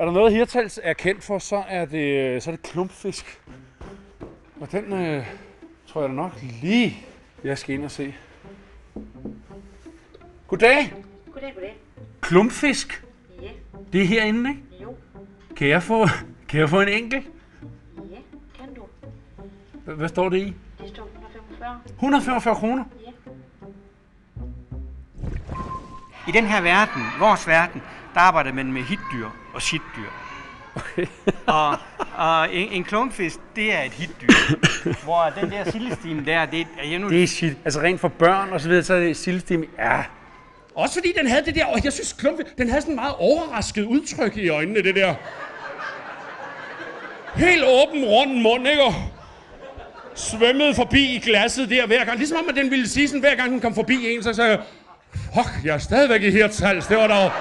Er der noget, Hirtshals er kendt for, så er det klumpfisk. Og den tror jeg da nok lige, jeg skal ind og se. Goddag. Goddag. Klumpfisk. Ja. Det er herinde, ikke? Jo. Kan jeg få en enkelt? Ja, kan du. Hvad står det i? Det står 145. 145 kroner. Ja. I den her verden, vores verden, der arbejder man med hitdyr og shitdyr. Okay. og en klumpfisk, det er et hitdyr. Hvor den der sildestime der, det er nu... Det er shit. Altså rent for børn og så videre, så er det sildestime. Ja. Også fordi den havde det der, og jeg synes klumpfisk, den havde sådan en meget overrasket udtryk i øjnene, det der. Helt åben, rund mund, ikke? Og svømmede forbi i glasset der hver gang. Ligesom om, at den ville sige sådan, hver gang den kom forbi en, så sagde jeg, fuck, jeg er stadigvæk i Hirtshals, det var dog...